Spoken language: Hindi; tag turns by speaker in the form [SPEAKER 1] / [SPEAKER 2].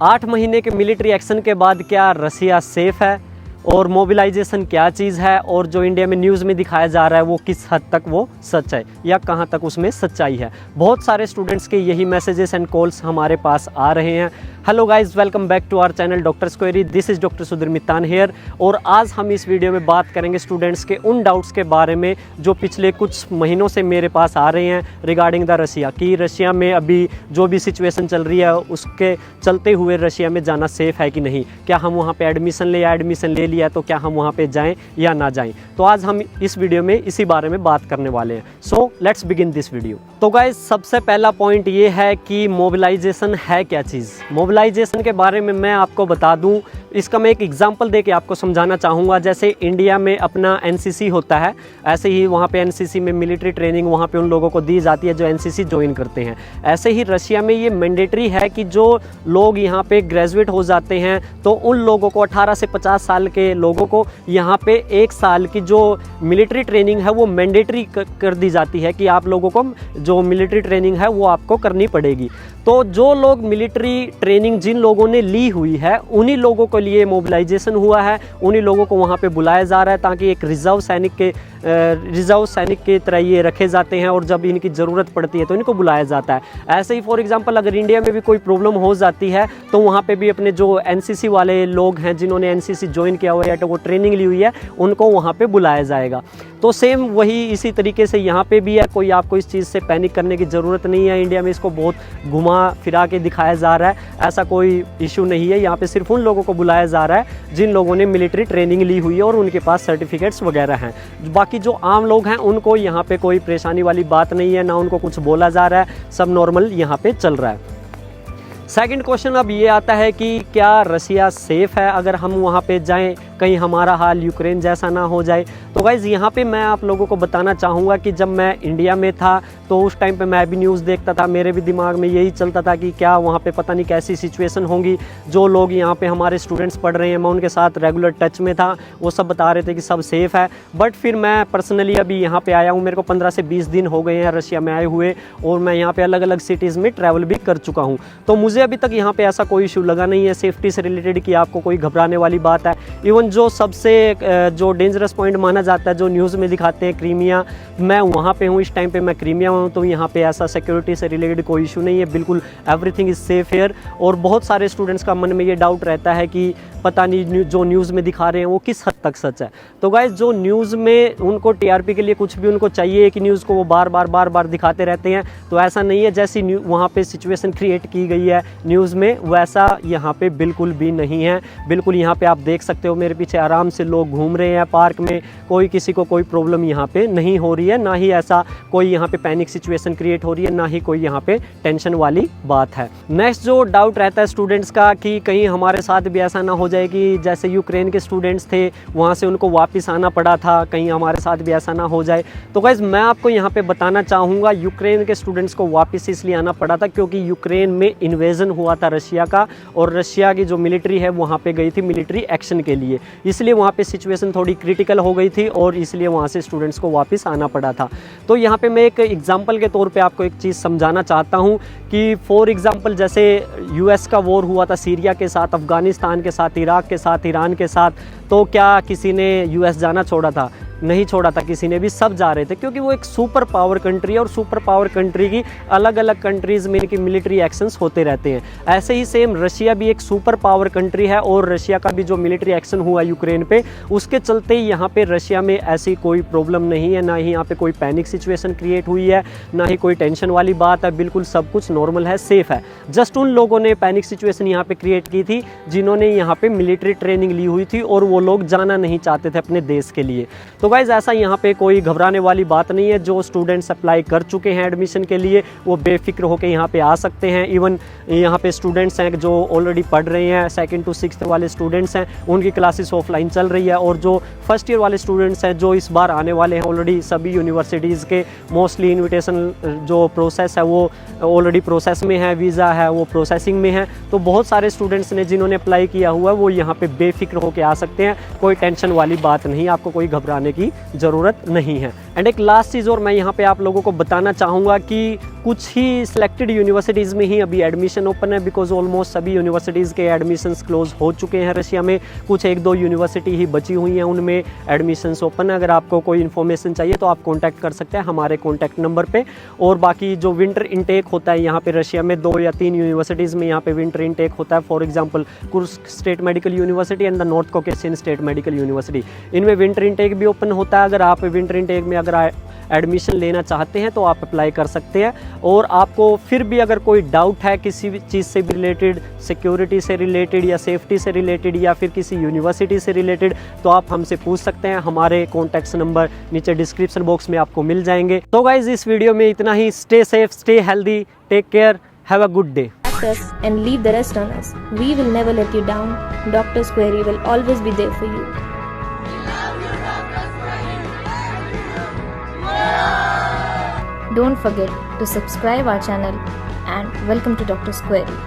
[SPEAKER 1] 8 महीने के मिलिट्री एक्शन के बाद क्या रसिया सेफ है, और मोबिलाइजेशन क्या चीज़ है, और जो इंडिया में न्यूज़ में दिखाया जा रहा है वो किस हद तक वो सच है या कहाँ तक उसमें सच्चाई है। बहुत सारे स्टूडेंट्स के यही मैसेजेस एंड कॉल्स हमारे पास आ रहे हैं। Hello guys, welcome back to our channel doctor स्क्वेरी। This is doctor Sudhir Mittan here, और आज हम इस वीडियो में बात करेंगे स्टूडेंट्स के उन डाउट्स के बारे में जो पिछले कुछ महीनों से मेरे पास आ रहे हैं रिगार्डिंग द रशिया, कि रशिया में अभी जो भी सिचुएशन चल रही है उसके चलते हुए रशिया में जाना सेफ़ है कि नहीं, क्या हम वहाँ पर एडमिशन ले लिया तो क्या हम वहाँ पे जाएं या ना जाएं। तो आज हम इस वीडियो में इसी बारे में बात करने वाले हैं। So let's begin this video. तो गाइस, सबसे पहला पॉइंट ये है कि मोबिलाइजेशन है क्या चीज़। मोबिलाइजेशन के बारे में मैं आपको बता दूं, इसका मैं एक एग्जांपल दे के आपको समझाना चाहूँगा। जैसे इंडिया में अपना एनसीसी होता है, ऐसे ही वहाँ पे एनसीसी में मिलिट्री ट्रेनिंग वहाँ पे उन लोगों को दी जाती है जो एनसीसी ज्वाइन करते हैं। ऐसे ही रशिया में ये मैंडेटरी है कि जो लोग यहाँ पे ग्रेजुएट हो जाते हैं तो उन लोगों को 18 से 50 साल के लोगों को यहाँ पे 1 साल की जो मिलिट्री ट्रेनिंग है वो मैंडेटरी कर दी जाती है कि आप लोगों को जो मिलिट्री ट्रेनिंग है वो आपको करनी पड़ेगी। तो जो लोग मिलिट्री ट्रेनिंग जिन लोगों ने ली हुई है उन्हीं लोगों के लिए मोबिलाइजेशन हुआ है, उन्हीं लोगों को वहाँ पे बुलाया जा रहा है ताकि एक रिजर्व सैनिक के तरह ये रखे जाते हैं और जब इनकी ज़रूरत पड़ती है तो इनको बुलाया जाता है। ऐसे ही फॉर एग्जांपल अगर इंडिया में भी कोई प्रॉब्लम हो जाती है तो वहाँ पे भी अपने जो एनसीसी वाले लोग हैं जिन्होंने एनसीसी ज्वाइन किया हुआ है या तो वो ट्रेनिंग ली हुई है उनको वहाँ पे बुलाया जाएगा। तो सेम वही इसी तरीके से यहाँ पे भी है। कोई आपको इस चीज़ से पैनिक करने की ज़रूरत नहीं है। इंडिया में इसको बहुत घुमा फिरा के दिखाया जा रहा है, ऐसा कोई इशू नहीं है। यहाँ पे सिर्फ उन लोगों को बुलाया जा रहा है जिन लोगों ने मिलिट्री ट्रेनिंग ली हुई है और उनके पास सर्टिफिकेट्स वगैरह हैं। बाकी जो आम लोग हैं उनको यहाँ पे कोई परेशानी वाली बात नहीं है, ना उनको कुछ बोला जा रहा है, सब नॉर्मल यहाँ पे चल रहा है। सेकंड क्वेश्चन अब ये आता है कि क्या रसिया सेफ है अगर हम वहाँ पे जाएं, कहीं हमारा हाल यूक्रेन जैसा ना हो जाए। तो गाइज़, यहाँ पे मैं आप लोगों को बताना चाहूँगा कि जब मैं इंडिया में था तो उस टाइम पे मैं भी न्यूज़ देखता था, मेरे भी दिमाग में यही चलता था कि क्या वहाँ पे पता नहीं कैसी सिचुएशन होंगी। जो लोग यहाँ पे हमारे स्टूडेंट्स पढ़ रहे हैं मैं उनके साथ रेगुलर टच में था, वो सब बता रहे थे कि सब सेफ़ है। बट फिर मैं पर्सनली अभी यहाँ पर आया हूँ, मेरे को 15 से 20 दिन हो गए हैं रशिया में आए हुए, और मैं यहाँ पर अलग अलग सिटीज़ में ट्रैवल भी कर चुका हूँ। तो मुझे अभी तक यहाँ पे ऐसा कोई इशू लगा नहीं है सेफ्टी से रिलेटेड कि आपको कोई घबराने वाली बात है। इवन जो सबसे जो डेंजरस पॉइंट माना जाता है जो न्यूज़ में दिखाते हैं क्रीमिया, मैं वहाँ पे हूँ इस टाइम पे, मैं क्रीमिया हूँ, तो यहाँ पे ऐसा सिक्योरिटी से रिलेटेड कोई इशू नहीं है, बिल्कुल एवरीथिंग इज़ सेफ हेयर। और बहुत सारे स्टूडेंट्स का मन में ये डाउट रहता है कि पता नहीं जो न्यूज़ में दिखा रहे हैं वो किस हद तक सच है। तो गाइस, जो न्यूज़ में उनको टीआरपी के लिए कुछ भी उनको चाहिए कि न्यूज़ को वो बार बार दिखाते रहते हैं, तो ऐसा नहीं है। जैसी वहाँ पे सिचुएशन क्रिएट की गई है न्यूज़ में वैसा यहाँ पे बिल्कुल भी नहीं है। बिल्कुल यहाँ पे आप देख सकते हो मेरे पीछे आराम से लोग घूम रहे हैं पार्क में, कोई किसी को कोई प्रॉब्लम यहाँ पे नहीं हो रही है, ना ही ऐसा कोई यहाँ पे पैनिक सिचुएशन क्रिएट हो रही है, ना ही कोई यहाँ पे टेंशन वाली बात है। नेक्स्ट जो डाउट रहता है स्टूडेंट्स का कि कहीं हमारे साथ भी ऐसा ना हो जाए कि जैसे यूक्रेन के स्टूडेंट्स थे वहाँ से उनको वापस आना पड़ा था, कहीं हमारे साथ भी ऐसा ना हो जाए। तो गाइस, मैं आपको यहाँ पे बताना चाहूँगा यूक्रेन के स्टूडेंट्स को वापस इसलिए आना पड़ा था क्योंकि यूक्रेन में इन्वेजन हुआ था रशिया का, और रशिया की जो मिलिट्री है वहाँ पे गई थी मिलिट्री एक्शन के लिए, इसलिए वहाँ पे सिचुएशन थोड़ी क्रिटिकल हो गई थी और इसलिए वहाँ से स्टूडेंट्स को वापस आना पड़ा था। तो यहाँ पे मैं एक एग्जांपल के तौर पे आपको एक चीज़ समझाना चाहता हूँ कि फॉर एग्जांपल जैसे यूएस का वॉर हुआ था सीरिया के साथ, अफ़गानिस्तान के साथ, इराक के साथ, ईरान के साथ, तो क्या किसी ने यूएस जाना छोड़ा था? नहीं छोड़ा था किसी ने भी, सब जा रहे थे क्योंकि वो एक सुपर पावर कंट्री है और सुपर पावर कंट्री की अलग अलग कंट्रीज़ में इनकी मिलिट्री एक्शंस होते रहते हैं। ऐसे ही सेम रशिया भी एक सुपर पावर कंट्री है और रशिया का भी जो मिलिट्री एक्शन हुआ यूक्रेन पे, उसके चलते ही यहाँ पे रशिया में ऐसी कोई प्रॉब्लम नहीं है, ना ही यहाँ पे कोई पैनिक सिचुएशन क्रिएट हुई है, ना ही कोई टेंशन वाली बात है, बिल्कुल सब कुछ नॉर्मल है, सेफ़ है। जस्ट उन लोगों ने पैनिक सिचुएशन यहाँ पे क्रिएट की थी जिन्होंने यहाँ पे मिलिट्री ट्रेनिंग ली हुई थी और वो लोग जाना नहीं चाहते थे अपने देश के लिए। तो गाइज़, ऐसा यहाँ पे कोई घबराने वाली बात नहीं है। जो स्टूडेंट्स अप्लाई कर चुके हैं एडमिशन के लिए वो बेफिक्र होकर यहाँ पे आ सकते हैं। इवन यहाँ पे स्टूडेंट्स हैं जो ऑलरेडी पढ़ रहे हैं, 2nd to 6th वाले स्टूडेंट्स हैं, उनकी क्लासेस ऑफलाइन चल रही है, और जो फर्स्ट ईयर वाले स्टूडेंट्स हैं जो इस बार आने वाले हैं ऑलरेडी सभी यूनिवर्सिटीज़ के मोस्टली इन्विटेशन जो प्रोसेस है वो ऑलरेडी प्रोसेस में है, वीज़ा है वो प्रोसेसिंग में है। तो बहुत सारे स्टूडेंट्स ने जिन्होंने अप्लाई किया हुआ है वो यहाँ पे बेफिक्र होकर आ सकते हैं, कोई टेंशन वाली बात नहीं, आपको कोई घबराने की ज़रूरत नहीं है। एंड एक लास्ट चीज़ और मैं यहाँ पे आप लोगों को बताना चाहूँगा कि कुछ ही सिलेक्टेड यूनिवर्सिटीज़ में ही अभी एडमिशन ओपन है, बिकॉज ऑलमोस्ट सभी यूनिवर्सिटीज़ के एडमिशन्स क्लोज हो चुके हैं रशिया में। कुछ 1-2 यूनिवर्सिटी ही बची हुई हैं, उनमें एडमिशन्स ओपन है। अगर आपको कोई इन्फॉर्मेशन चाहिए तो आप कॉन्टैक्ट कर सकते हैं हमारे कॉन्टैक्ट नंबर पे। और बाकी जो विंटर इनटेक होता है यहाँ पे रशिया में 2 या 3 यूनिवर्सिटीज़ में यहाँ पे विंटर इनटेक होता है। For example Kursk state medical university and the north Caucasian state medical university, इनमें विंटर इनटेक भी ओपन होता है। अगर आप विंटर इनटेक में अगर एडमिशन लेना चाहते हैं तो आप अप्लाई कर सकते हैं। और आपको फिर भी अगर कोई डाउट है किसी भी चीज़ से भी रिलेटेड, सिक्योरिटी से रिलेटेड या सेफ्टी से रिलेटेड या फिर किसी यूनिवर्सिटी से रिलेटेड, तो आप हमसे पूछ सकते हैं। हमारे कॉन्टैक्ट नंबर नीचे डिस्क्रिप्शन बॉक्स में आपको मिल जाएंगे। तो गाइज इस वीडियो में इतना ही। Stay safe, stay healthy, take care, have a good day.
[SPEAKER 2] us and leave the rest on us. We will never let you down. Doctor's Query will always be there for you. Don't forget to subscribe our channel and welcome to Doctor's Query.